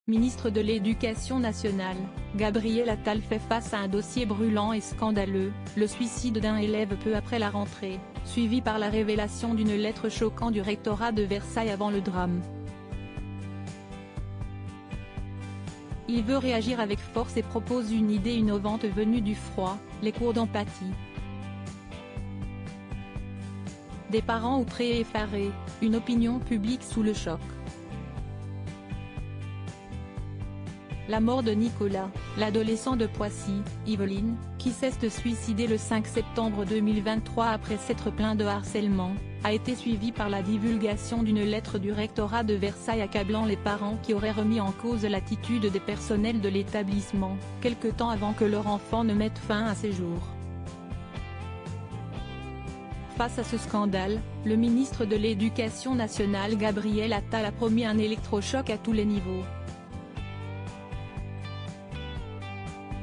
Ministre de l'Éducation nationale, Gabriel Attal fait face à un dossier brûlant et scandaleux, le suicide d'un élève peu après la rentrée, suivi par la révélation d'une lettre choquante du rectorat de Versailles avant le drame. Il veut réagir avec force et propose une idée innovante venue du froid, les cours d'empathie. Des parents outrés et effarés, une opinion publique sous le choc. La mort de Nicolas, l'adolescent de Poissy, Yveline, qui cesse de suicider le 5 septembre 2023 après s'être plaint de harcèlement, a été suivie par la divulgation d'une lettre du rectorat de Versailles accablant les parents qui auraient remis en cause l'attitude des personnels de l'établissement, quelque temps avant que leur enfant ne mette fin à ses jours. Face à ce scandale, le ministre de l'Éducation nationale Gabriel Attal a promis un électrochoc à tous les niveaux.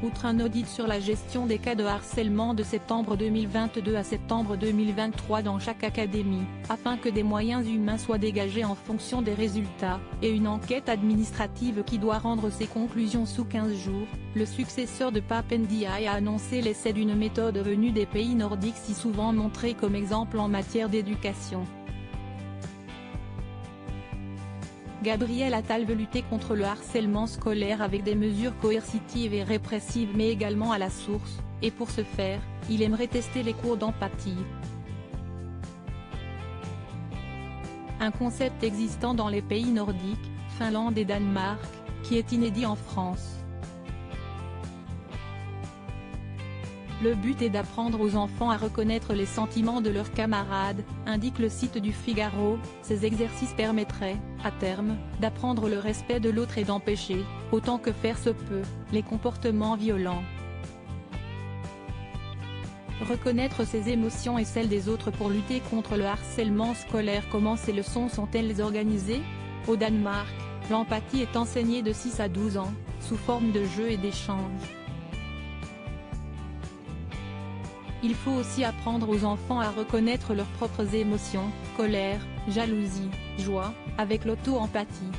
Outre un audit sur la gestion des cas de harcèlement de septembre 2022 à septembre 2023 dans chaque académie, afin que des moyens humains soient dégagés en fonction des résultats, et une enquête administrative qui doit rendre ses conclusions sous 15 jours, le successeur de Pape Ndiaye a annoncé l'essai d'une méthode venue des pays nordiques si souvent montrée comme exemple en matière d'éducation. Gabriel Attal veut lutter contre le harcèlement scolaire avec des mesures coercitives et répressives mais également à la source, et pour ce faire, il aimerait tester les cours d'empathie. Un concept existant dans les pays nordiques, Finlande et Danemark, qui est inédit en France. Le but est d'apprendre aux enfants à reconnaître les sentiments de leurs camarades, indique le site du Figaro. Ces exercices permettraient, à terme, d'apprendre le respect de l'autre et d'empêcher, autant que faire se peut, les comportements violents. Reconnaître ses émotions et celles des autres pour lutter contre le harcèlement scolaire. Comment ces leçons sont-elles organisées? Au Danemark, l'empathie est enseignée de 6 à 12 ans, sous forme de jeux et d'échanges. Il faut aussi apprendre aux enfants à reconnaître leurs propres émotions, colère, jalousie, joie, avec l'auto-empathie.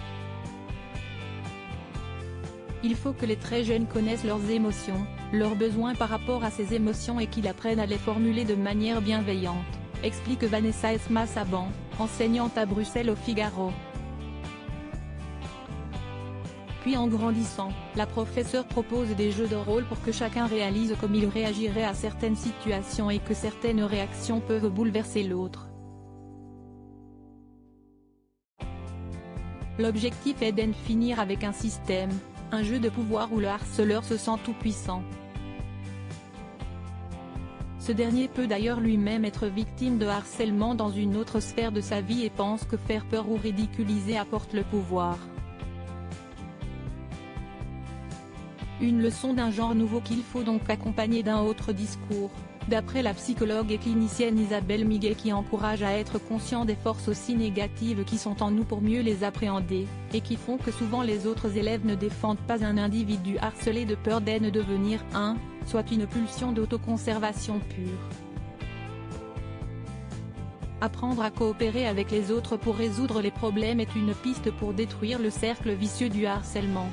Il faut que les très jeunes connaissent leurs émotions, leurs besoins par rapport à ces émotions et qu'ils apprennent à les formuler de manière bienveillante, explique Vanessa Esma-Saban, enseignante à Bruxelles au Figaro. Puis en grandissant, la professeure propose des jeux de rôle pour que chacun réalise comment il réagirait à certaines situations et que certaines réactions peuvent bouleverser l'autre. L'objectif est d'en finir avec un système, un jeu de pouvoir où le harceleur se sent tout puissant. Ce dernier peut d'ailleurs lui-même être victime de harcèlement dans une autre sphère de sa vie et pense que faire peur ou ridiculiser apporte le pouvoir. Une leçon d'un genre nouveau qu'il faut donc accompagner d'un autre discours, d'après la psychologue et clinicienne Isabelle Miguet qui encourage à être conscient des forces aussi négatives qui sont en nous pour mieux les appréhender, et qui font que souvent les autres élèves ne défendent pas un individu harcelé de peur d'en devenir un, soit une pulsion d'autoconservation pure. Apprendre à coopérer avec les autres pour résoudre les problèmes est une piste pour détruire le cercle vicieux du harcèlement.